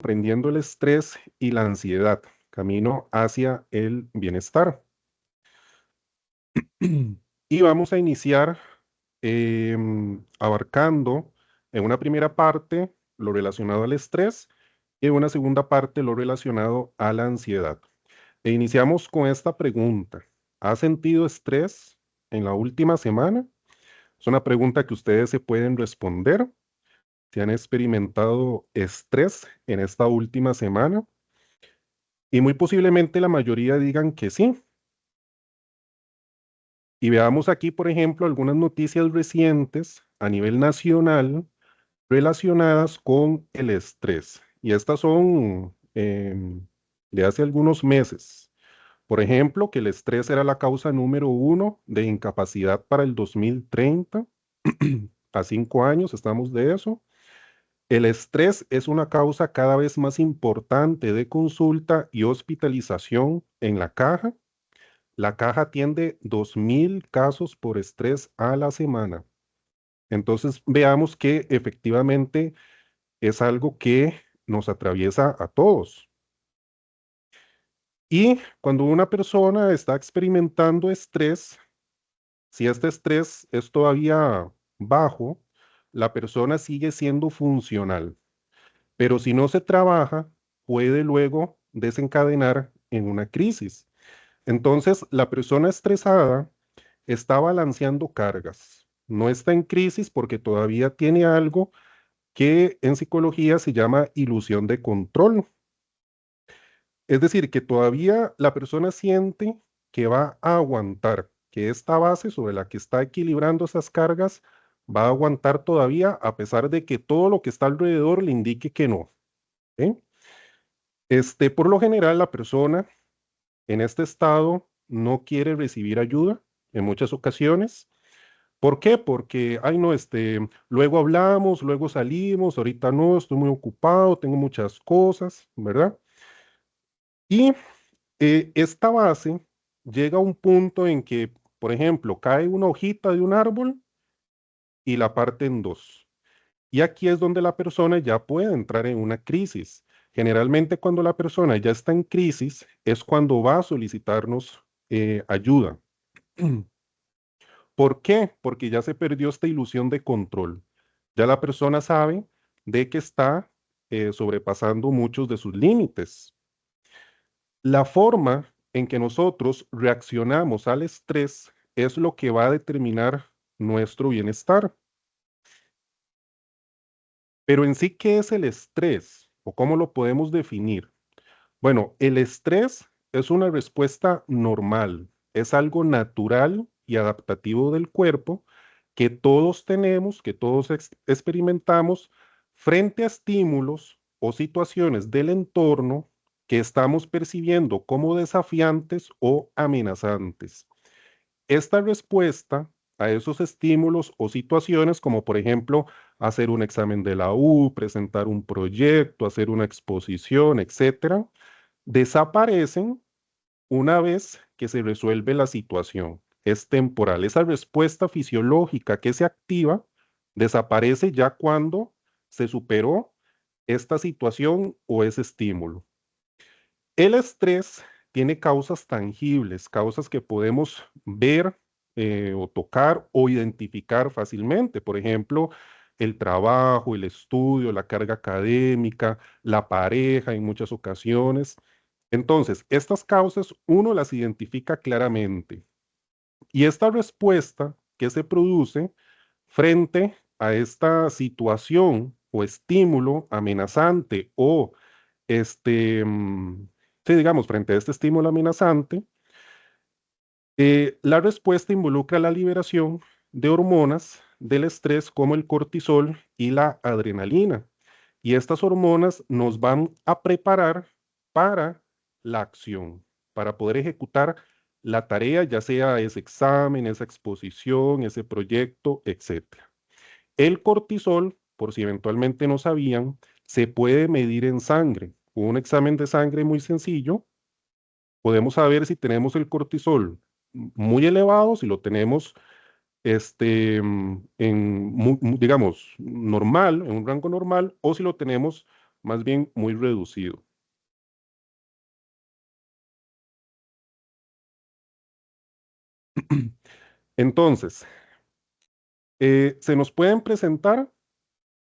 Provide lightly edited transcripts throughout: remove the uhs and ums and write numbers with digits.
comprendiendo el estrés y la ansiedad, camino hacia el bienestar. Y vamos a iniciar abarcando en una primera parte lo relacionado al estrés y en una segunda parte lo relacionado a la ansiedad. E iniciamos con esta pregunta. ¿Ha sentido estrés en la última semana? Es una pregunta que ustedes se pueden responder. ¿Se han experimentado estrés en esta última semana? Y muy posiblemente la mayoría digan que sí. Y veamos aquí, por ejemplo, algunas noticias recientes a nivel nacional relacionadas con el estrés. Y estas son de hace algunos meses. Por ejemplo, que el estrés era la causa número uno de incapacidad para el 2030. A 5 años estamos de eso. El estrés es una causa cada vez más importante de consulta y hospitalización en la caja. La caja atiende 2.000 casos por estrés a la semana. Entonces veamos que efectivamente es algo que nos atraviesa a todos. Y cuando una persona está experimentando estrés, si este estrés es todavía bajo, la persona sigue siendo funcional. Pero si no se trabaja, puede luego desencadenar en una crisis. Entonces, la persona estresada está balanceando cargas. No está en crisis porque todavía tiene algo que en psicología se llama ilusión de control. Es decir, que todavía la persona siente que va a aguantar, que esta base sobre la que está equilibrando esas cargas va a aguantar todavía a pesar de que todo lo que está alrededor le indique que no. ¿Eh? Por lo general, la persona en este estado no quiere recibir ayuda en muchas ocasiones. ¿Por qué? Porque, ay, no, luego hablamos, luego salimos, ahorita no, estoy muy ocupado, tengo muchas cosas, ¿verdad? Y esta base llega a un punto en que, por ejemplo, cae una hojita de un árbol y la parte en dos. Y aquí es donde la persona ya puede entrar en una crisis. Generalmente cuando la persona ya está en crisis es cuando va a solicitarnos ayuda. ¿Por qué? Porque ya se perdió esta ilusión de control. Ya la persona sabe de que está sobrepasando muchos de sus límites. La forma en que nosotros reaccionamos al estrés es lo que va a determinar nuestro bienestar. Pero en sí, ¿qué es el estrés o cómo lo podemos definir? Bueno, el estrés es una respuesta normal, es algo natural y adaptativo del cuerpo que todos tenemos, que todos experimentamos frente a estímulos o situaciones del entorno que estamos percibiendo como desafiantes o amenazantes. Esta respuesta a esos estímulos o situaciones, como por ejemplo hacer un examen de la U, presentar un proyecto, hacer una exposición, etcétera, desaparecen una vez que se resuelve la situación. Es temporal. Esa respuesta fisiológica que se activa desaparece ya cuando se superó esta situación o ese estímulo. El estrés tiene causas tangibles, causas que podemos ver o tocar o identificar fácilmente. Por ejemplo, el trabajo, el estudio, la carga académica, la pareja en muchas ocasiones. Entonces, estas causas uno las identifica claramente y esta respuesta que se produce frente a esta situación o estímulo amenazante o sí, digamos, frente a este estímulo amenazante, la respuesta involucra la liberación de hormonas del estrés como el cortisol y la adrenalina. Y estas hormonas nos van a preparar para la acción, para poder ejecutar la tarea, ya sea ese examen, esa exposición, ese proyecto, etcétera. El cortisol, por si eventualmente no sabían, se puede medir en sangre. Un examen de sangre muy sencillo, podemos saber si tenemos el cortisol muy elevado, si lo tenemos digamos, normal, en un rango normal, o si lo tenemos más bien muy reducido. Entonces, se nos pueden presentar,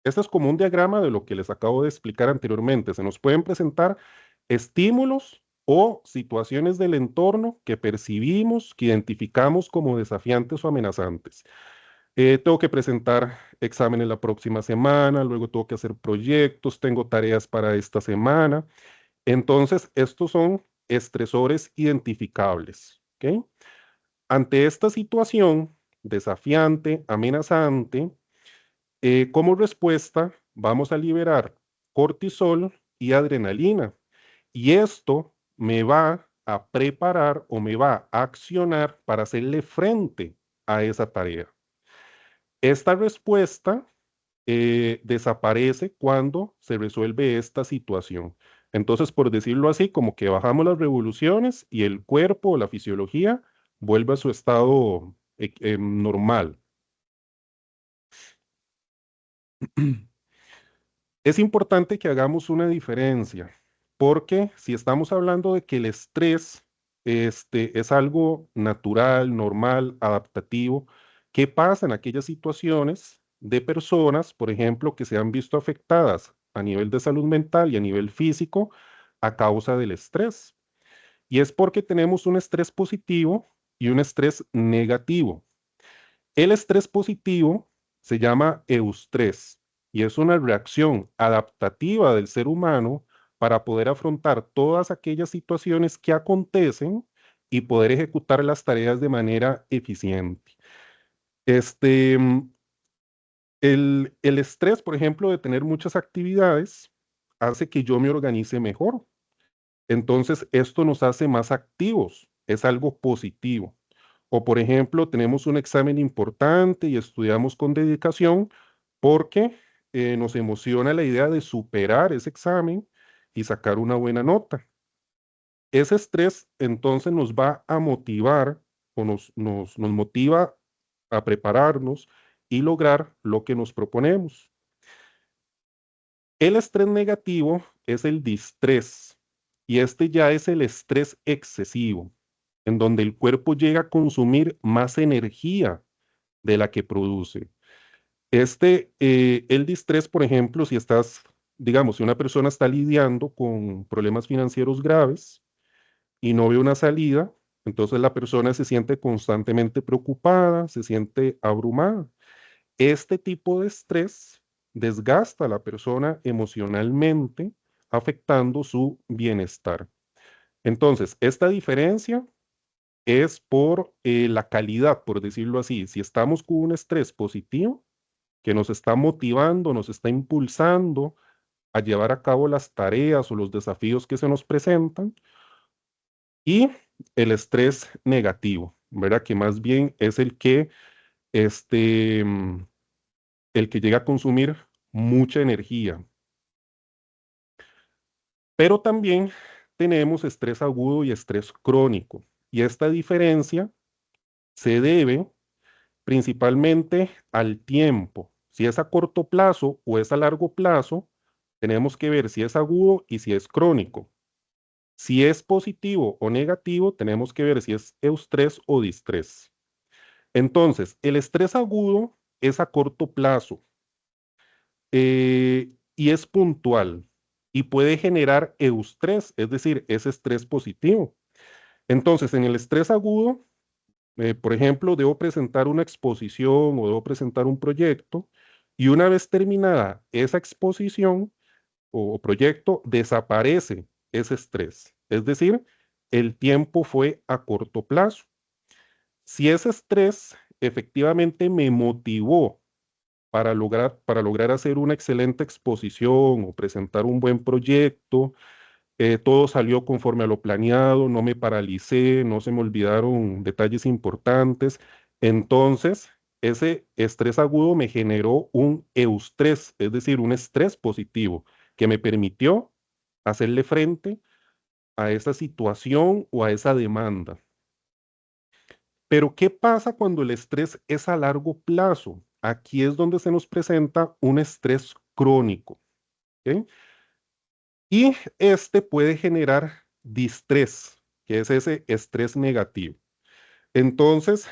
este es como un diagrama de lo que les acabo de explicar anteriormente, se nos pueden presentar estímulos o situaciones del entorno que percibimos, que identificamos como desafiantes o amenazantes. Tengo que presentar exámenes la próxima semana, luego tengo que hacer proyectos, tengo tareas para esta semana. Entonces, estos son estresores identificables, ¿ok? Ante esta situación desafiante, amenazante, como respuesta vamos a liberar cortisol y adrenalina. Y esto me va a preparar o me va a accionar para hacerle frente a esa tarea. Esta respuesta desaparece cuando se resuelve esta situación. Entonces, por decirlo así, como que bajamos las revoluciones y el cuerpo o la fisiología vuelve a su estado normal. Es importante que hagamos una diferencia, porque si estamos hablando de que el estrés es algo natural, normal, adaptativo, ¿qué pasa en aquellas situaciones de personas, por ejemplo, que se han visto afectadas a nivel de salud mental y a nivel físico a causa del estrés? Y es porque tenemos un estrés positivo y un estrés negativo. El estrés positivo se llama eustrés y es una reacción adaptativa del ser humano para poder afrontar todas aquellas situaciones que acontecen y poder ejecutar las tareas de manera eficiente. Este, mm, el estrés, por ejemplo, de tener muchas actividades, hace que yo me organice mejor. Entonces, esto nos hace más activos, es algo positivo. O, por ejemplo, tenemos un examen importante y estudiamos con dedicación porque nos emociona la idea de superar ese examen y sacar una buena nota. Ese estrés entonces nos va a motivar o nos motiva a prepararnos y lograr lo que nos proponemos. El estrés negativo es el distrés y este ya es el estrés excesivo, en donde el cuerpo llega a consumir más energía de la que produce. El distrés, por ejemplo, si estás, digamos, si una persona está lidiando con problemas financieros graves y no ve una salida, entonces la persona se siente constantemente preocupada, se siente abrumada. Este tipo de estrés desgasta a la persona emocionalmente, afectando su bienestar. Entonces, esta diferencia es por la calidad, por decirlo así. Si estamos con un estrés positivo, que nos está motivando, nos está impulsando a llevar a cabo las tareas o los desafíos que se nos presentan, y el estrés negativo, ¿verdad? Que más bien es este, mm, el que llega a consumir mucha energía. Pero también tenemos estrés agudo y estrés crónico. Y esta diferencia se debe principalmente al tiempo. Si es a corto plazo o es a largo plazo, tenemos que ver si es agudo y si es crónico. Si es positivo o negativo, tenemos que ver si es eustrés o distrés. Entonces, el estrés agudo es a corto plazo y es puntual y puede generar eustrés, es decir, es estrés positivo. Entonces, en el estrés agudo, por ejemplo, debo presentar una exposición o debo presentar un proyecto y una vez terminada esa exposición o proyecto, desaparece ese estrés. Es decir, el tiempo fue a corto plazo. Si ese estrés efectivamente me motivó para lograr hacer una excelente exposición o presentar un buen proyecto, todo salió conforme a lo planeado, no me paralicé, no se me olvidaron detalles importantes. Entonces, ese estrés agudo me generó un eustrés, es decir, un estrés positivo que me permitió hacerle frente a esa situación o a esa demanda. Pero, ¿qué pasa cuando el estrés es a largo plazo? Aquí es donde se nos presenta un estrés crónico. ¿Ok? Y este puede generar distrés, que es ese estrés negativo. Entonces,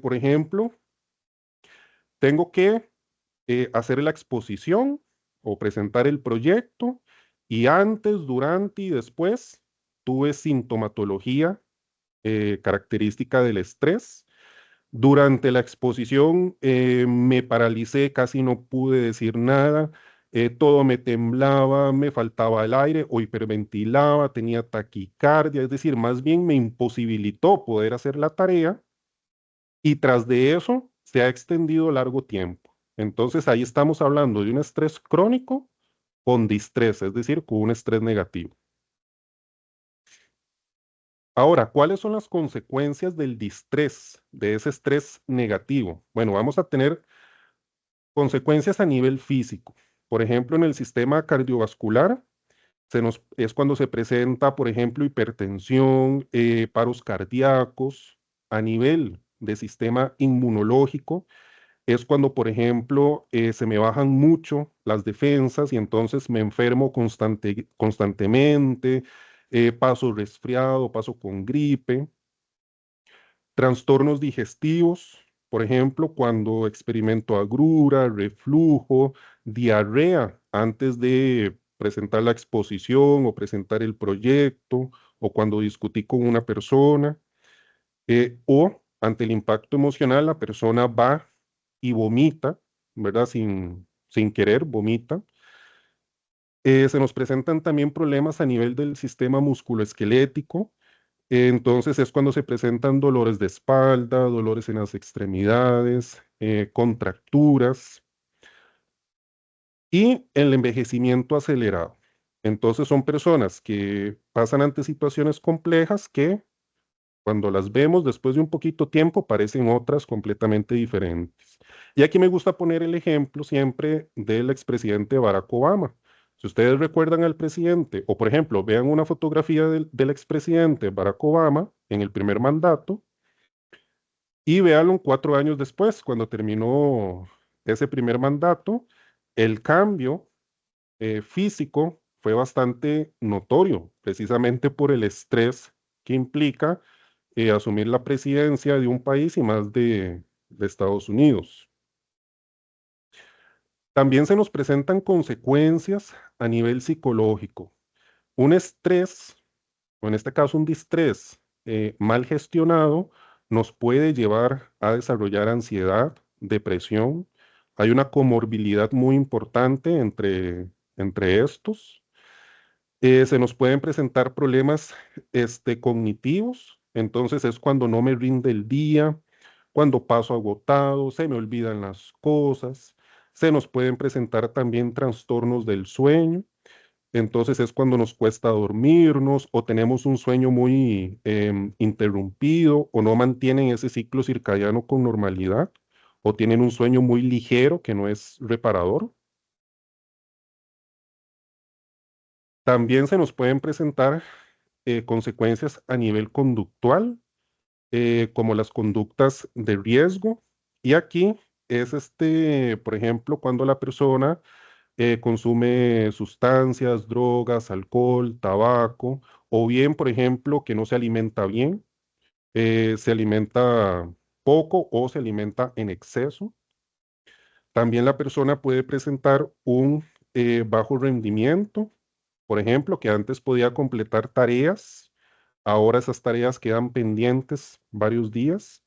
por ejemplo, tengo que hacer la exposición o presentar el proyecto y antes, durante y después tuve sintomatología característica del estrés. Durante la exposición me paralicé, casi no pude decir nada, todo me temblaba, me faltaba el aire o hiperventilaba, tenía taquicardia, es decir, más bien me imposibilitó poder hacer la tarea y tras de eso se ha extendido largo tiempo. Entonces ahí estamos hablando de un estrés crónico con distrés, es decir, con un estrés negativo. Ahora, ¿cuáles son las consecuencias del distrés, de ese estrés negativo? Bueno, vamos a tener consecuencias a nivel físico. Por ejemplo, en el sistema cardiovascular es cuando se presenta, por ejemplo, hipertensión, paros cardíacos. A nivel de sistema inmunológico es cuando, por ejemplo, se me bajan mucho las defensas y entonces me enfermo constantemente, paso resfriado, paso con gripe. Trastornos digestivos, por ejemplo, cuando experimento agrura, reflujo, diarrea antes de presentar la exposición o presentar el proyecto, o cuando discutí con una persona, o ante el impacto emocional, la persona va y vomita, ¿verdad? Sin querer, vomita. Se nos presentan también problemas a nivel del sistema musculoesquelético, entonces es cuando se presentan dolores de espalda, dolores en las extremidades, contracturas y el envejecimiento acelerado. Entonces son personas que pasan ante situaciones complejas que cuando las vemos después de un poquito tiempo parecen otras completamente diferentes. Y aquí me gusta poner el ejemplo siempre del expresidente Barack Obama. Si ustedes recuerdan al presidente, o por ejemplo, vean una fotografía del expresidente Barack Obama en el primer mandato y véanlo 4 años después, cuando terminó ese primer mandato, el cambio físico fue bastante notorio, precisamente por el estrés que implica asumir la presidencia de un país y más de Estados Unidos. También se nos presentan consecuencias a nivel psicológico. Un estrés, o en este caso un distrés mal gestionado, nos puede llevar a desarrollar ansiedad, depresión. Hay una comorbilidad muy importante entre estos. Se nos pueden presentar problemas cognitivos, entonces es cuando no me rinde el día, cuando paso agotado, se me olvidan las cosas, se nos pueden presentar también trastornos del sueño, entonces es cuando nos cuesta dormirnos o tenemos un sueño muy interrumpido o no mantienen ese ciclo circadiano con normalidad o tienen un sueño muy ligero que no es reparador. También se nos pueden presentar consecuencias a nivel conductual, como las conductas de riesgo. Y aquí es por ejemplo, cuando la persona consume sustancias, drogas, alcohol, tabaco, o bien, por ejemplo, que no se alimenta bien, se alimenta poco o se alimenta en exceso. También la persona puede presentar un bajo rendimiento, por ejemplo, que antes podía completar tareas, ahora esas tareas quedan pendientes varios días,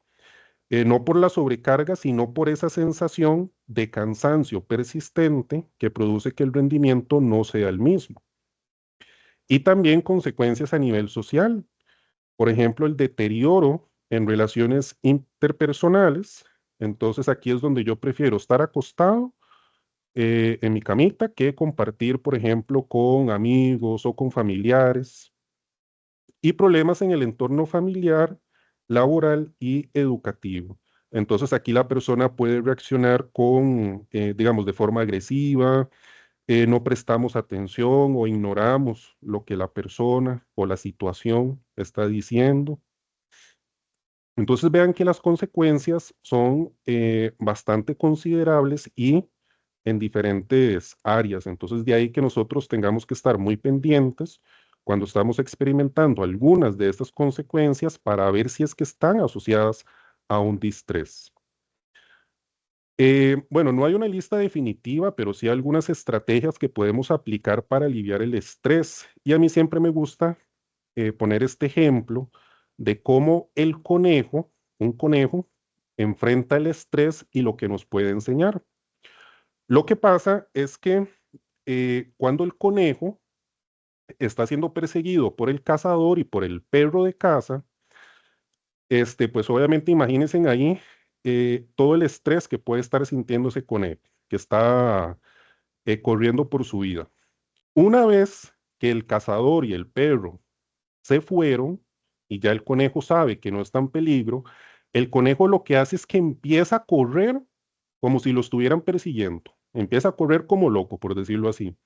no por la sobrecarga, sino por esa sensación de cansancio persistente que produce que el rendimiento no sea el mismo. Y también consecuencias a nivel social, por ejemplo, el deterioro en relaciones interpersonales. Entonces aquí es donde yo prefiero estar acostado en mi camita que compartir, por ejemplo, con amigos o con familiares y problemas en el entorno familiar, laboral y educativo. Entonces aquí la persona puede reaccionar digamos, de forma agresiva, no prestamos atención o ignoramos lo que la persona o la situación está diciendo. Entonces vean que las consecuencias son bastante considerables y en diferentes áreas. Entonces, de ahí que nosotros tengamos que estar muy pendientes cuando estamos experimentando algunas de estas consecuencias para ver si es que están asociadas a un distrés. Bueno, no hay una lista definitiva, pero sí algunas estrategias que podemos aplicar para aliviar el estrés. Y a mí siempre me gusta poner este ejemplo de cómo el conejo, un conejo, enfrenta el estrés y lo que nos puede enseñar. Lo que pasa es que cuando el conejo está siendo perseguido por el cazador y por el perro de caza, pues obviamente imagínense ahí todo el estrés que puede estar sintiendo ese conejo, que está corriendo por su vida. Una vez que el cazador y el perro se fueron y ya el conejo sabe que no está en peligro, el conejo lo que hace es que empieza a correr como si lo estuvieran persiguiendo. Empieza a correr como loco, por decirlo así.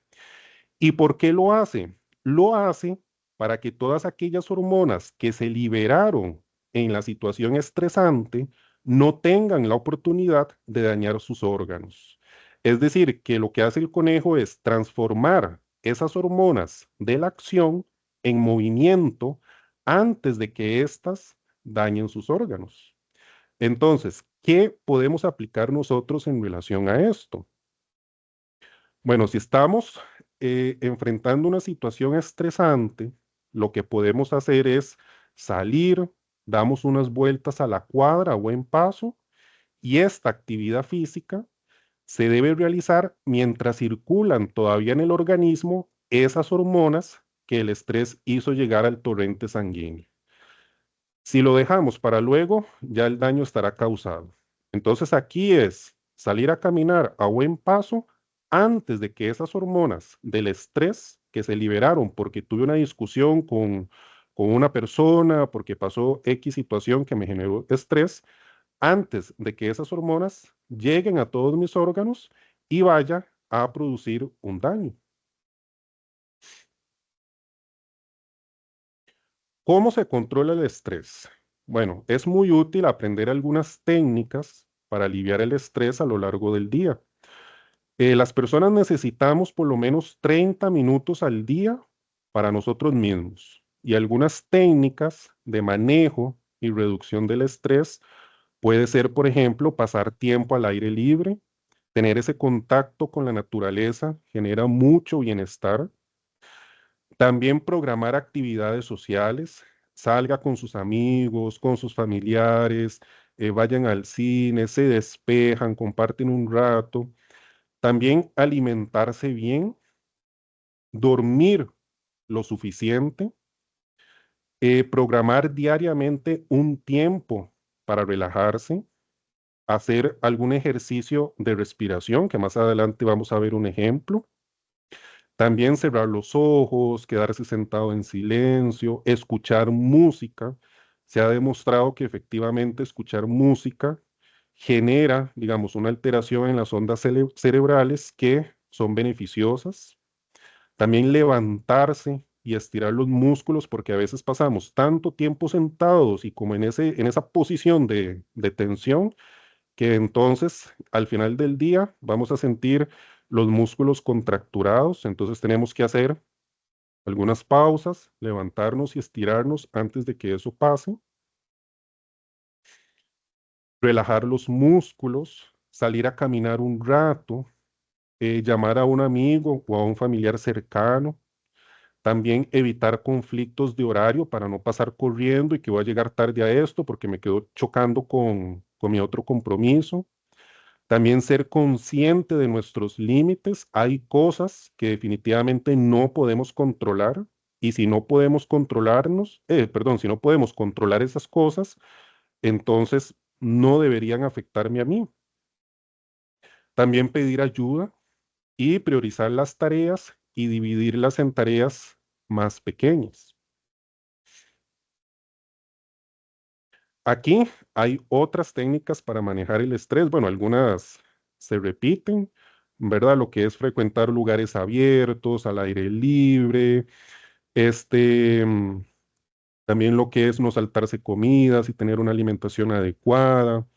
¿Y por qué lo hace? Lo hace para que todas aquellas hormonas que se liberaron en la situación estresante no tengan la oportunidad de dañar sus órganos. Es decir, que lo que hace el conejo es transformar esas hormonas de la acción en movimiento antes de que éstas dañen sus órganos. Entonces, ¿qué podemos aplicar nosotros en relación a esto? Bueno, si estamos enfrentando una situación estresante, lo que podemos hacer es salir, damos unas vueltas a la cuadra a buen paso y esta actividad física se debe realizar mientras circulan todavía en el organismo esas hormonas que el estrés hizo llegar al torrente sanguíneo. Si lo dejamos para luego, ya el daño estará causado. Entonces aquí es salir a caminar a buen paso antes de que esas hormonas del estrés que se liberaron porque tuve una discusión con una persona, porque pasó X situación que me generó estrés, antes de que esas hormonas lleguen a todos mis órganos y vaya a producir un daño. ¿Cómo se controla el estrés? Bueno, es muy útil aprender algunas técnicas para aliviar el estrés a lo largo del día. Las personas necesitamos por lo menos 30 minutos al día para nosotros mismos y algunas técnicas de manejo y reducción del estrés puede ser, por ejemplo, pasar tiempo al aire libre, tener ese contacto con la naturaleza genera mucho bienestar. También programar actividades sociales, salga con sus amigos, con sus familiares, vayan al cine, se despejan, comparten un rato. También alimentarse bien, dormir lo suficiente, programar diariamente un tiempo para relajarse, hacer algún ejercicio de respiración, que más adelante vamos a ver un ejemplo. También cerrar los ojos, quedarse sentado en silencio, escuchar música. Se ha demostrado que efectivamente escuchar música genera, digamos, una alteración en las ondas cerebrales que son beneficiosas. También levantarse y estirar los músculos, porque a veces pasamos tanto tiempo sentados y como en esa posición de tensión que entonces al final del día vamos a sentir los músculos contracturados, entonces tenemos que hacer algunas pausas, levantarnos y estirarnos antes de que eso pase, relajar los músculos, salir a caminar un rato, llamar a un amigo o a un familiar cercano, también evitar conflictos de horario para no pasar corriendo y que voy a llegar tarde a esto porque me quedo chocando con mi otro compromiso. También ser consciente de nuestros límites. Hay cosas que definitivamente no podemos controlar y si no podemos controlarnos, perdón, si no podemos controlar esas cosas, entonces no deberían afectarme a mí. También pedir ayuda y priorizar las tareas y dividirlas en tareas más pequeñas. Aquí hay otras técnicas para manejar el estrés. Bueno, algunas se repiten, ¿verdad? Lo que es frecuentar lugares abiertos, al aire libre, este, mm, también lo que es no saltarse comidas y tener una alimentación adecuada,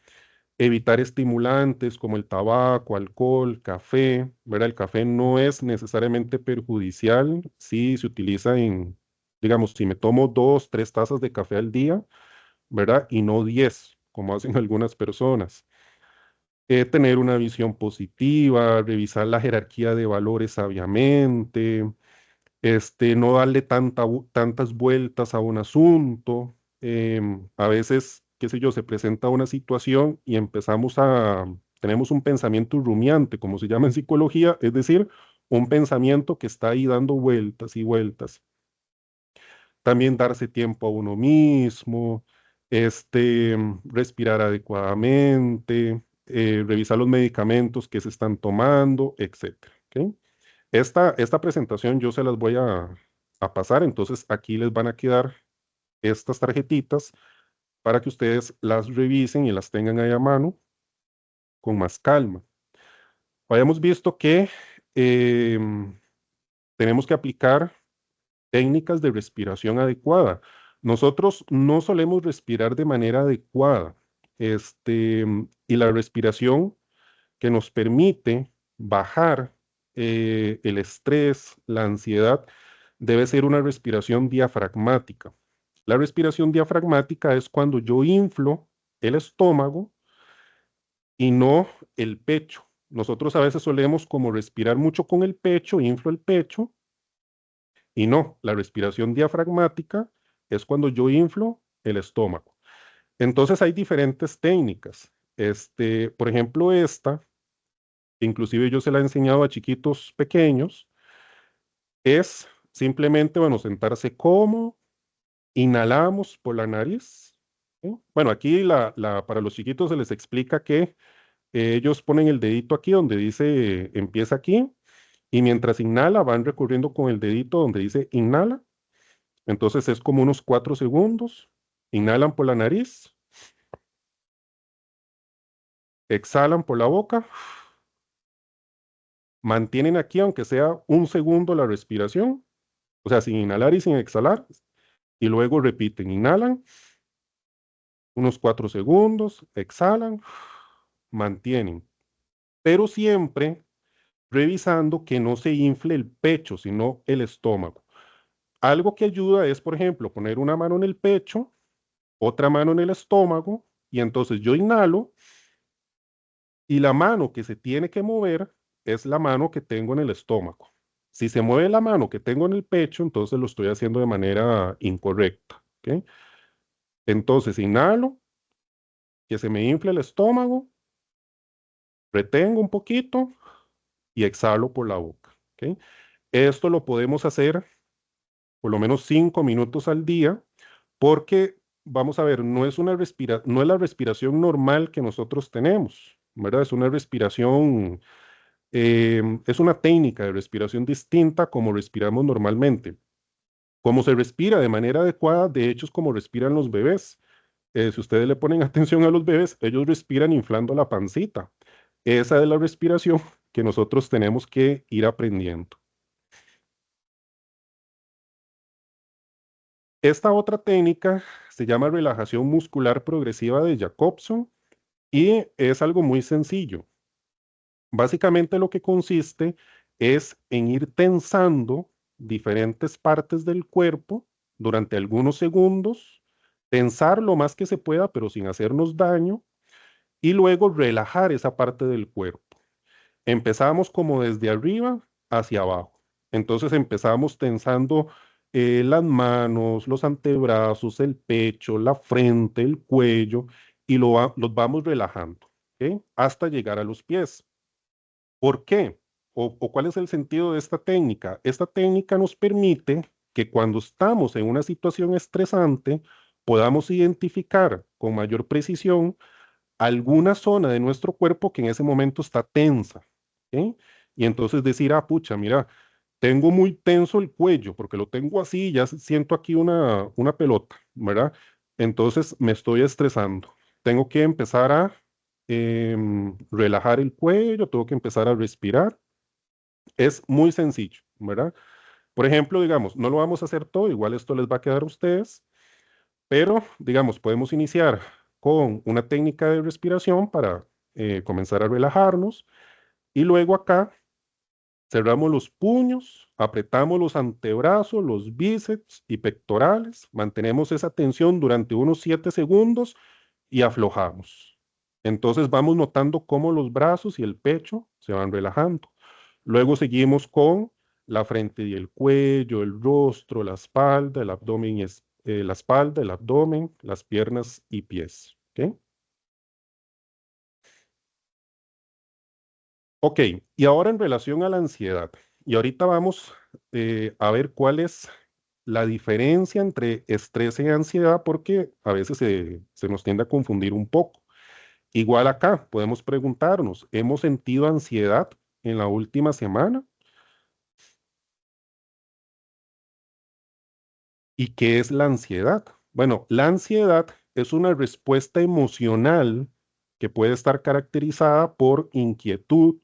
Evitar estimulantes como el tabaco, alcohol, café, ¿verdad? El café no es necesariamente perjudicial si se utiliza digamos, si me tomo 2, 3 tazas de café al día, ¿verdad? Y no 10, como hacen algunas personas. Tener una visión positiva, revisar la jerarquía de valores sabiamente, no darle tantas vueltas a un asunto. A veces, qué sé yo, se presenta una situación y tenemos un pensamiento rumiante, como se llama en psicología, es decir, un pensamiento que está ahí dando vueltas y vueltas. También darse tiempo a uno mismo, respirar adecuadamente, revisar los medicamentos que se están tomando, etcétera. ¿Ok? Esta presentación yo se las voy a pasar, entonces aquí les van a quedar estas tarjetitas para que ustedes las revisen y las tengan ahí a mano con más calma. Habíamos visto que em, tenemos que aplicar técnicas de respiración adecuada. Nosotros no solemos respirar de manera adecuada, y la respiración que nos permite bajar el estrés, la ansiedad, debe ser una respiración diafragmática. La respiración diafragmática es cuando yo inflo el estómago y no el pecho. Nosotros a veces solemos como respirar mucho con el pecho, inflo el pecho, y no, la respiración diafragmática es cuando yo inflo el estómago. Entonces hay diferentes técnicas. Por ejemplo, inclusive yo se la he enseñado a chiquitos pequeños, es simplemente, bueno, sentarse como, inhalamos por la nariz. ¿Sí? Bueno, aquí para los chiquitos se les explica que ellos ponen el dedito aquí donde dice empieza aquí, y mientras inhala van recorriendo con el dedito donde dice inhala. Entonces es como unos 4 segundos. Inhalan por la nariz, exhalan por la boca, mantienen aquí aunque sea un segundo la respiración, o sea, sin inhalar y sin exhalar, y luego repiten, inhalan unos 4 segundos, exhalan, mantienen, pero siempre revisando que no se infle el pecho, sino el estómago. Algo que ayuda es, por ejemplo, poner una mano en el pecho, otra mano en el estómago, y entonces yo inhalo y la mano que se tiene que mover es la mano que tengo en el estómago. Si se mueve la mano que tengo en el pecho, entonces lo estoy haciendo de manera incorrecta. ¿Ok? Entonces inhalo, que se me infle el estómago, retengo un poquito y exhalo por la boca. ¿Ok? Esto lo podemos hacer por lo menos 5 minutos al día, porque vamos a ver, no es la respiración normal que nosotros tenemos, ¿verdad? Es una respiración, es una técnica de respiración distinta como respiramos normalmente. Como se respira de manera adecuada, de hecho es como respiran los bebés. Si ustedes le ponen atención a los bebés, ellos respiran inflando la pancita. Esa es la respiración que nosotros tenemos que ir aprendiendo. Esta otra técnica se llama relajación muscular progresiva de Jacobson y es algo muy sencillo. Básicamente lo que consiste es en ir tensando diferentes partes del cuerpo durante algunos segundos, tensar lo más que se pueda, pero sin hacernos daño, y luego relajar esa parte del cuerpo. Empezamos como desde arriba hacia abajo. Entonces empezamos tensando las manos, los antebrazos, el pecho, la frente, el cuello, y los vamos relajando, ¿ok? Hasta llegar a los pies. ¿Por qué? O cuál es el sentido de esta técnica? Esta técnica nos permite que cuando estamos en una situación estresante, podamos identificar con mayor precisión alguna zona de nuestro cuerpo que en ese momento está tensa. ¿Ok? Y entonces decir, ah, pucha, mira, tengo muy tenso el cuello porque lo tengo así, ya siento aquí una pelota, ¿verdad? Entonces me estoy estresando. Tengo que empezar a relajar el cuello, tengo que empezar a respirar. Es muy sencillo, ¿verdad? Por ejemplo, digamos, no lo vamos a hacer todo, igual esto les va a quedar a ustedes, pero digamos, podemos iniciar con una técnica de respiración para comenzar a relajarnos. Y luego acá cerramos los puños, apretamos los antebrazos, los bíceps y pectorales, mantenemos esa tensión durante unos 7 segundos y aflojamos. Entonces vamos notando cómo los brazos y el pecho se van relajando. Luego seguimos con la frente y el cuello, el rostro, la espalda, el abdomen, la espalda, el abdomen, las piernas y pies. ¿Ok? Ok, y ahora en relación a la ansiedad. Y ahorita vamos a ver cuál es la diferencia entre estrés y ansiedad, porque a veces se nos tiende a confundir un poco. Igual acá, podemos preguntarnos, ¿hemos sentido ansiedad en la última semana? ¿Y qué es la ansiedad? Bueno, la ansiedad es una respuesta emocional que puede estar caracterizada por inquietud,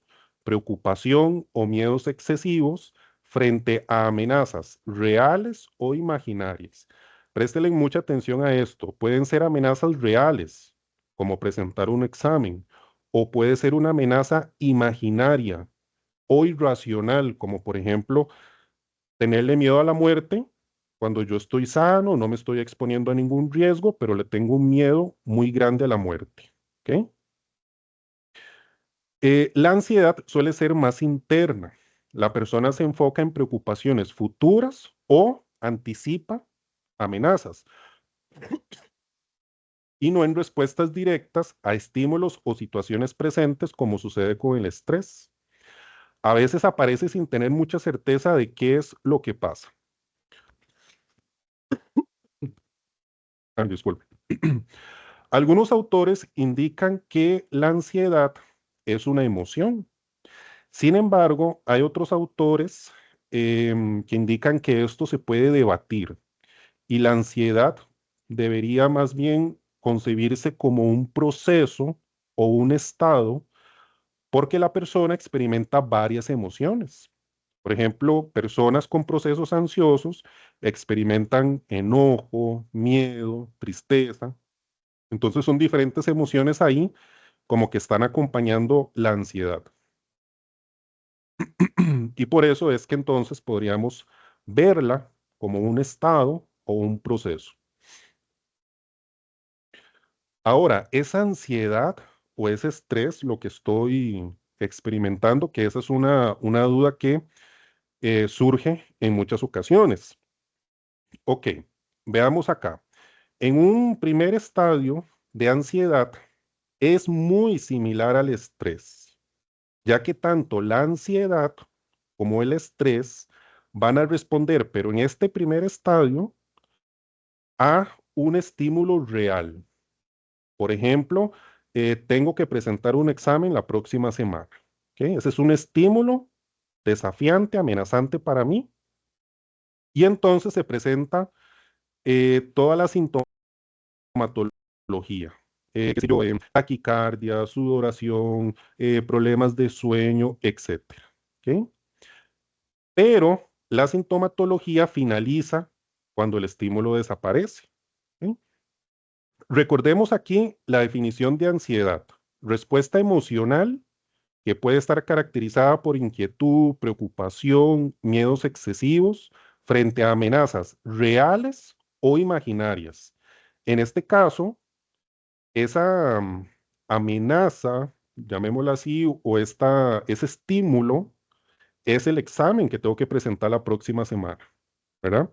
preocupación o miedos excesivos frente a amenazas reales o imaginarias. Préstele mucha atención a esto. Pueden ser amenazas reales, como presentar un examen, o puede ser una amenaza imaginaria o irracional, como por ejemplo tenerle miedo a la muerte cuando yo estoy sano, no me estoy exponiendo a ningún riesgo, pero le tengo un miedo muy grande a la muerte. ¿Ok? La ansiedad suele ser más interna. La persona se enfoca en preocupaciones futuras o anticipa amenazas y no en respuestas directas a estímulos o situaciones presentes como sucede con el estrés. A veces aparece sin tener mucha certeza de qué es lo que pasa. Ah, disculpe. Algunos autores indican que la ansiedad es una emoción. Sin embargo, hay otros autores que indican que esto se puede debatir y la ansiedad debería más bien concebirse como un proceso o un estado porque la persona experimenta varias emociones. Por ejemplo, personas con procesos ansiosos experimentan enojo, miedo, tristeza. Entonces son diferentes emociones ahí como que están acompañando la ansiedad. Y por eso es que entonces podríamos verla como un estado o un proceso. Ahora, esa ansiedad o ese estrés, lo que estoy experimentando, que esa es una duda que surge en muchas ocasiones. Ok, veamos acá. En un primer estadio de ansiedad es muy similar al estrés, ya que tanto la ansiedad como el estrés van a responder, pero en este primer estadio, a un estímulo real. Por ejemplo, tengo que presentar un examen la próxima semana. ¿Ok? Ese es un estímulo desafiante, amenazante para mí, y entonces se presenta toda la sintomatología. Qué sé yo, taquicardia, sudoración, problemas de sueño, etcétera. ¿Ok? Pero la sintomatología finaliza cuando el estímulo desaparece. ¿Ok? Recordemos aquí la definición de ansiedad. Respuesta emocional que puede estar caracterizada por inquietud, preocupación, miedos excesivos frente a amenazas reales o imaginarias. En este caso, esa amenaza, llamémosla así, o ese estímulo es el examen que tengo que presentar la próxima semana, ¿verdad?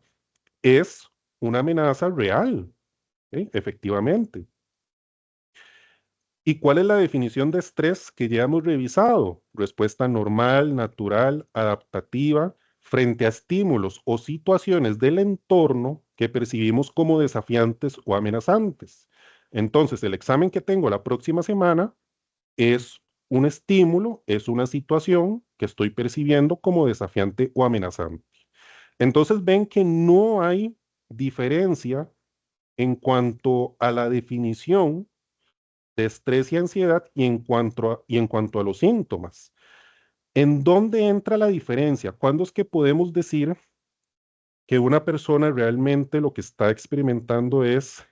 Es una amenaza real, ¿ok? Efectivamente. ¿Y cuál es la definición de estrés que ya hemos revisado? Respuesta normal, natural, adaptativa, frente a estímulos o situaciones del entorno que percibimos como desafiantes o amenazantes. Entonces, el examen que tengo la próxima semana es un estímulo, es una situación que estoy percibiendo como desafiante o amenazante. Entonces, ven que no hay diferencia en cuanto a la definición de estrés y ansiedad y en cuanto a los síntomas. ¿En dónde entra la diferencia? ¿Cuándo es que podemos decir que una persona realmente lo que está experimentando es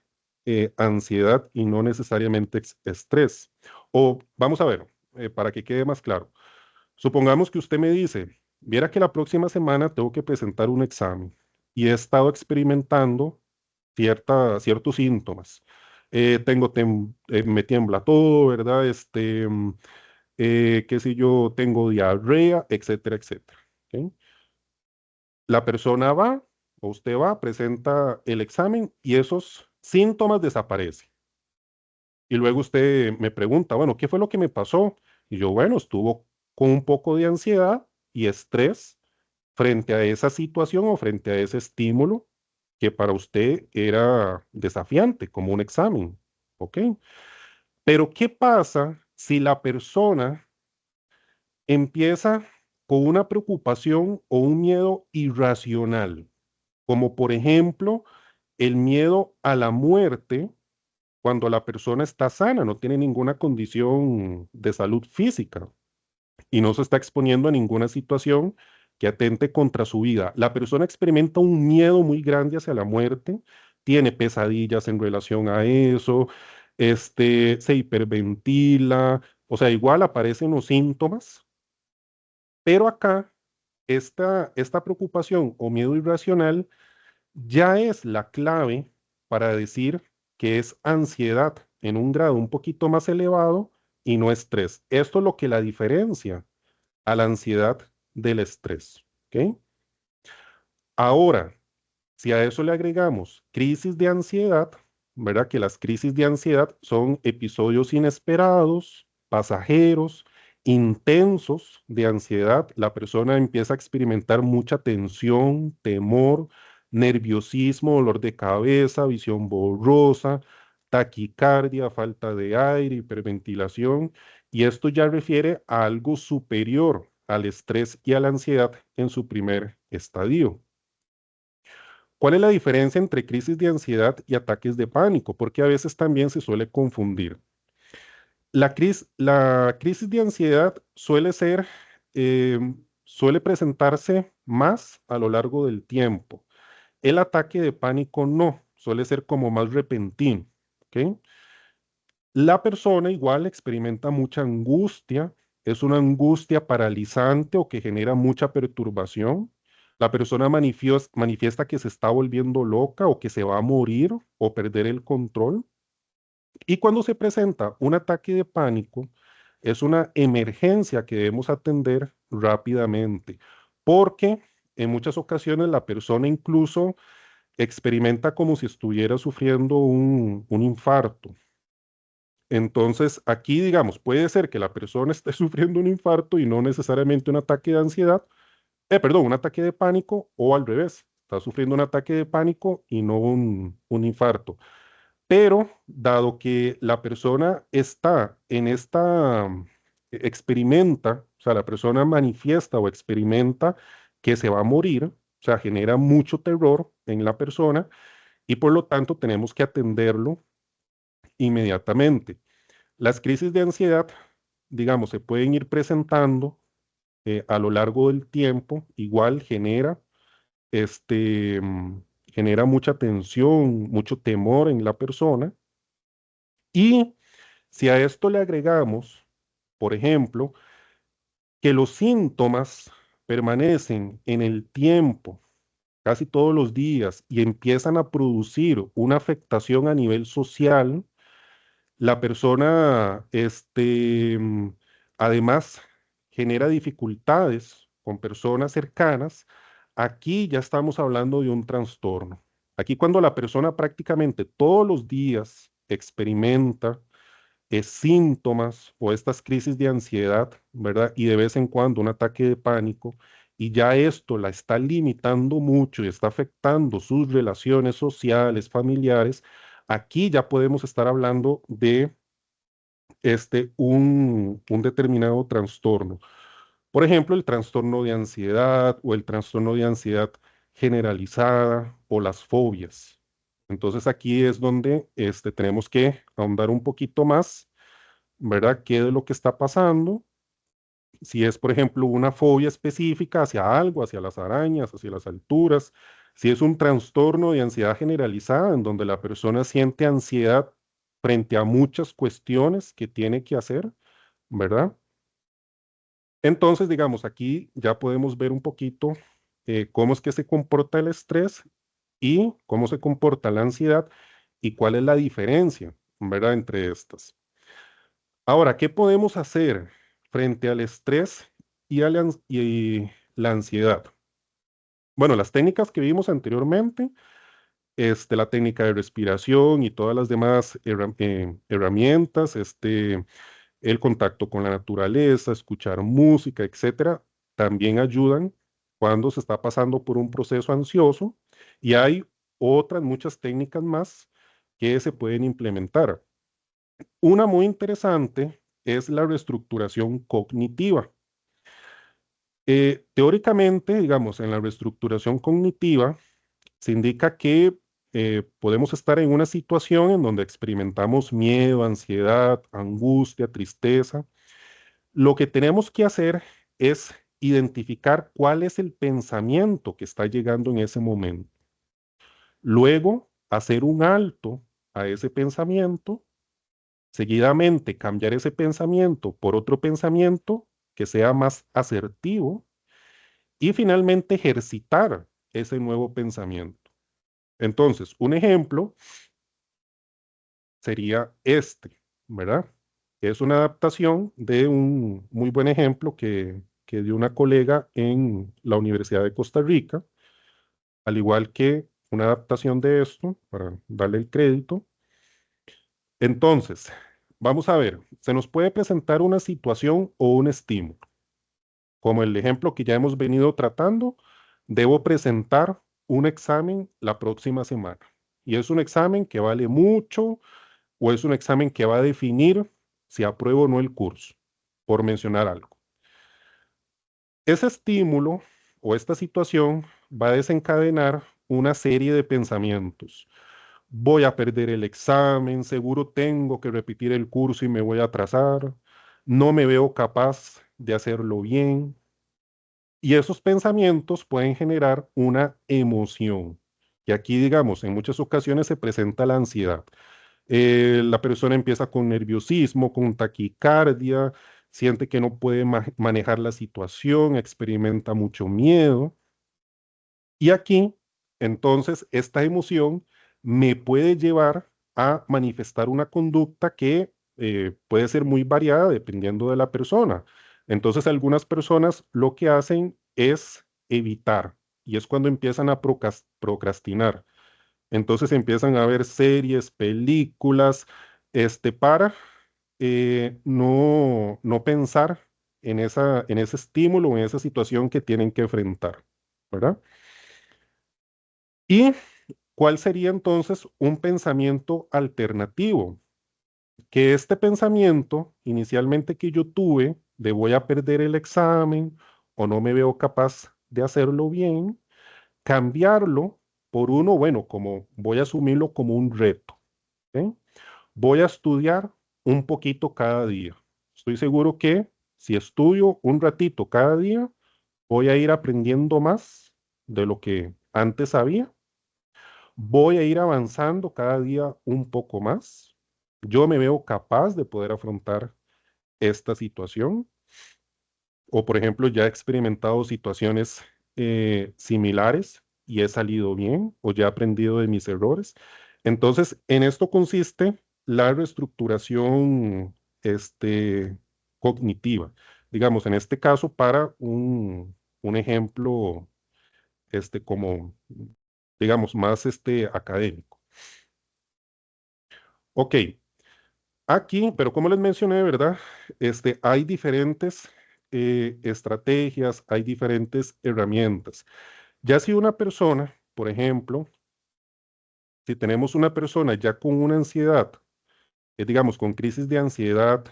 ansiedad y no necesariamente estrés. O vamos a ver, para que quede más claro. Supongamos que usted me dice, viera que la próxima semana tengo que presentar un examen y he estado experimentando ciertos síntomas. Me tiembla todo, ¿verdad? Qué sé yo, tengo diarrea, etcétera, etcétera. ¿Ok? La persona va, o usted va, presenta el examen y esos síntomas desaparecen. Y luego usted me pregunta, bueno, ¿qué fue lo que me pasó? Y yo, bueno, estuvo con un poco de ansiedad y estrés frente a esa situación o frente a ese estímulo que para usted era desafiante, como un examen. ¿Ok? Pero ¿qué pasa si la persona empieza con una preocupación o un miedo irracional? Como por ejemplo el miedo a la muerte cuando la persona está sana, no tiene ninguna condición de salud física y no se está exponiendo a ninguna situación que atente contra su vida. La persona experimenta un miedo muy grande hacia la muerte, tiene pesadillas en relación a eso, se hiperventila, o sea, igual aparecen los síntomas, pero acá esta preocupación o miedo irracional ya es la clave para decir que es ansiedad en un grado un poquito más elevado y no estrés. Esto es lo que la diferencia a la ansiedad del estrés. ¿Ok? Ahora, si a eso le agregamos crisis de ansiedad, ¿verdad? Que las crisis de ansiedad son episodios inesperados, pasajeros, intensos de ansiedad. La persona empieza a experimentar mucha tensión, temor, nerviosismo, dolor de cabeza, visión borrosa, taquicardia, falta de aire, hiperventilación. Y esto ya refiere a algo superior al estrés y a la ansiedad en su primer estadio. ¿Cuál es la diferencia entre crisis de ansiedad y ataques de pánico? Porque a veces también se suele confundir. La crisis de ansiedad eh, suele presentarse más a lo largo del tiempo. El ataque de pánico no, suele ser como más repentino. ¿Ok? La persona igual experimenta mucha angustia, es una angustia paralizante o que genera mucha perturbación. La persona manifiesta que se está volviendo loca o que se va a morir o perder el control. Y cuando se presenta un ataque de pánico, es una emergencia que debemos atender rápidamente, porque en muchas ocasiones la persona incluso experimenta como si estuviera sufriendo un infarto. Entonces, aquí, digamos, puede ser que la persona esté sufriendo un infarto y no necesariamente un ataque de ansiedad, perdón, un ataque de pánico o al revés, está sufriendo un ataque de pánico y no un infarto. Pero dado que la persona está en experimenta, o sea, la persona manifiesta o experimenta que se va a morir, o sea, genera mucho terror en la persona y por lo tanto tenemos que atenderlo inmediatamente. Las crisis de ansiedad, digamos, se pueden ir presentando a lo largo del tiempo, igual este, mm, genera mucha tensión, mucho temor en la persona. Y si a esto le agregamos, por ejemplo, que los síntomas permanecen en el tiempo, casi todos los días, y empiezan a producir una afectación a nivel social, la persona, además, genera dificultades con personas cercanas. Aquí ya estamos hablando de un trastorno. Aquí cuando la persona prácticamente todos los días experimenta síntomas o estas crisis de ansiedad, ¿verdad? Y de vez en cuando un ataque de pánico, y ya esto la está limitando mucho y está afectando sus relaciones sociales, familiares, aquí ya podemos estar hablando de un determinado trastorno. Por ejemplo, el trastorno de ansiedad o el trastorno de ansiedad generalizada o las fobias. Entonces aquí es donde tenemos que ahondar un poquito más, ¿verdad? ¿Qué es lo que está pasando? Si es, por ejemplo, una fobia específica hacia algo, hacia las arañas, hacia las alturas, si es un trastorno de ansiedad generalizada en donde la persona siente ansiedad frente a muchas cuestiones que tiene que hacer, ¿verdad? Entonces, digamos, aquí ya podemos ver un poquito cómo es que se comporta el estrés y cómo se comporta la ansiedad y cuál es la diferencia, ¿verdad? Entre estas. Ahora, ¿qué podemos hacer frente al estrés y la ansiedad? Bueno, las técnicas que vimos anteriormente, la técnica de respiración y todas las demás herramientas, el contacto con la naturaleza, escuchar música, etcétera, también ayudan cuando se está pasando por un proceso ansioso y hay otras muchas técnicas más que se pueden implementar. Una muy interesante es la reestructuración cognitiva. Teóricamente, digamos, en la reestructuración cognitiva se indica que podemos estar en una situación en donde experimentamos miedo, ansiedad, angustia, tristeza. Lo que tenemos que hacer es identificar cuál es el pensamiento que está llegando en ese momento. Luego, hacer un alto a ese pensamiento, seguidamente cambiar ese pensamiento por otro pensamiento que sea más asertivo y finalmente ejercitar ese nuevo pensamiento. Entonces, un ejemplo sería este, ¿verdad? Es una adaptación de un muy buen ejemplo que dio una colega en la Universidad de Costa Rica, al igual que una adaptación de esto, para darle el crédito. Entonces, vamos a ver, se nos puede presentar una situación o un estímulo. Como el ejemplo que ya hemos venido tratando, debo presentar un examen la próxima semana. Y es un examen que vale mucho o es un examen que va a definir si apruebo o no el curso, por mencionar algo. Ese estímulo o esta situación va a desencadenar una serie de pensamientos. Voy a perder el examen, seguro tengo que repetir el curso y me voy a atrasar, no me veo capaz de hacerlo bien. Y esos pensamientos pueden generar una emoción. Y aquí, digamos, en muchas ocasiones se presenta la ansiedad. La persona empieza con nerviosismo, con taquicardia, siente que no puede manejar la situación, experimenta mucho miedo. Y aquí, entonces, esta emoción me puede llevar a manifestar una conducta que puede ser muy variada dependiendo de la persona. Entonces, algunas personas lo que hacen es evitar, y es cuando empiezan a procrastinar. Entonces empiezan a ver series, películas, para no pensar en ese estímulo, en esa situación que tienen que enfrentar, ¿verdad? ¿Y cuál sería entonces un pensamiento alternativo? Que este pensamiento inicialmente que yo tuve de voy a perder el examen o no me veo capaz de hacerlo bien, cambiarlo por uno, bueno, como voy a asumirlo como un reto. ¿Ok? Voy a estudiar un poquito cada día. Estoy seguro que si estudio un ratito cada día, voy a ir aprendiendo más de lo que antes sabía. Voy a ir avanzando cada día un poco más. Yo me veo capaz de poder afrontar esta situación. O, por ejemplo, ya he experimentado situaciones similares y he salido bien o ya he aprendido de mis errores. Entonces, en esto consiste la reestructuración cognitiva. Digamos, en este caso, para un ejemplo como, digamos, más académico. Ok, aquí, pero como les mencioné, ¿verdad? Hay diferentes estrategias, hay diferentes herramientas. Ya si una persona, por ejemplo, si tenemos una persona ya con una ansiedad, digamos, con crisis de ansiedad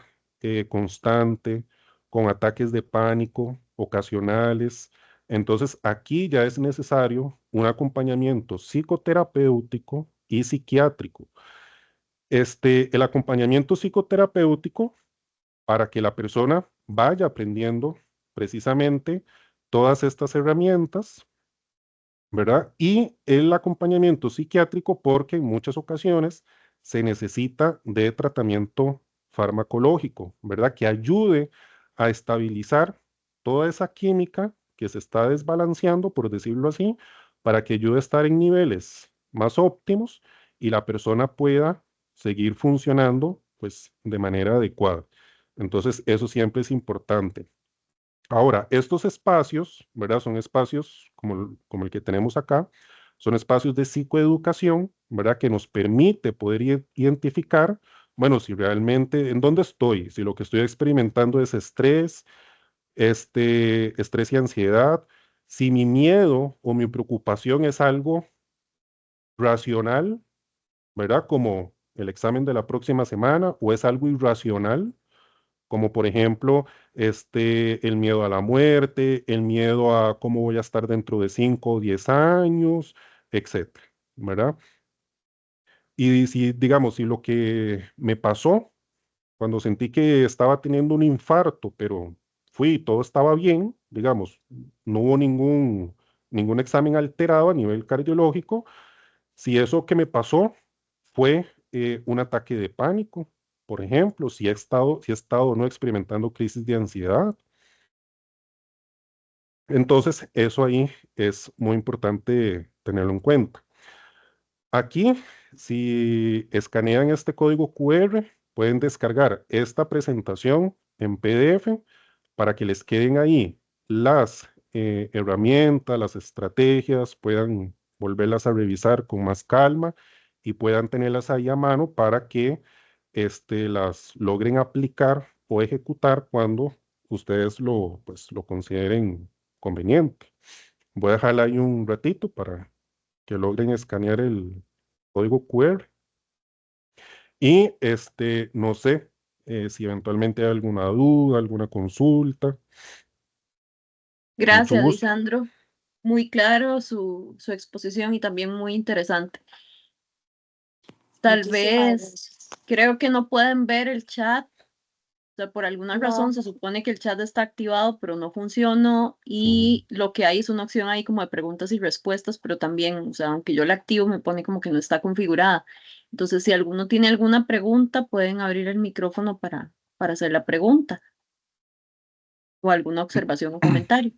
constante, con ataques de pánico ocasionales, entonces aquí ya es necesario un acompañamiento psicoterapéutico y psiquiátrico. El acompañamiento psicoterapéutico para que la persona vaya aprendiendo precisamente todas estas herramientas, ¿verdad? Y el acompañamiento psiquiátrico, porque en muchas ocasiones se necesita de tratamiento farmacológico, ¿verdad? Que ayude a estabilizar toda esa química que se está desbalanceando, por decirlo así, para que ayude a estar en niveles más óptimos y la persona pueda seguir funcionando, pues, de manera adecuada. Entonces, eso siempre es importante. Ahora, estos espacios, ¿verdad? Son espacios como el que tenemos acá, son espacios de psicoeducación, ¿verdad? Que nos permite poder identificar, bueno, si realmente, ¿en dónde estoy? Si lo que estoy experimentando es estrés, estrés y ansiedad, si mi miedo o mi preocupación es algo racional, ¿verdad? Como el examen de la próxima semana, o es algo irracional, como por ejemplo, el miedo a la muerte, el miedo a cómo voy a estar dentro de 5 o 10 años, etcétera, ¿verdad? Y si, digamos, si lo que me pasó cuando sentí que estaba teniendo un infarto, pero fui, todo estaba bien, digamos, no hubo ningún examen alterado a nivel cardiológico, si eso que me pasó fue un ataque de pánico, por ejemplo, si he estado no experimentando crisis de ansiedad. Entonces, eso ahí es muy importante tenerlo en cuenta. Aquí, si escanean este código QR, pueden descargar esta presentación en PDF para que les queden ahí las herramientas, las estrategias, puedan volverlas a revisar con más calma y puedan tenerlas ahí a mano para que las logren aplicar o ejecutar cuando ustedes lo consideren conveniente. Voy a dejarla ahí un ratito para que logren escanear el código QR. Y no sé si eventualmente hay alguna duda, alguna consulta. Mucho Gracias, gusto. Lisandro. Muy claro su exposición y también muy interesante. Tal Muchísimas vez gracias. creo que no pueden ver el chat. O sea, por alguna razón No, se supone que el chat está activado, pero no funcionó Ujú. y lo que hay es una opción ahí como de preguntas y respuestas, pero también, o sea, aunque yo la activo, me pone como que no está configurada. Entonces, si alguno tiene alguna pregunta, pueden abrir el micrófono para hacer la pregunta o alguna observación o comentario.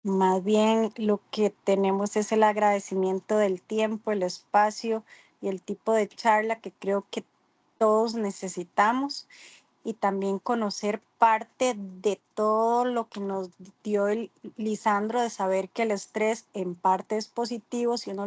más bien lo que tenemos es el agradecimiento del tiempo, el espacio y el tipo de charla que creo que todos necesitamos y también conocer parte de todo lo que nos dio el Lisandro de saber que el estrés en parte es positivo si uno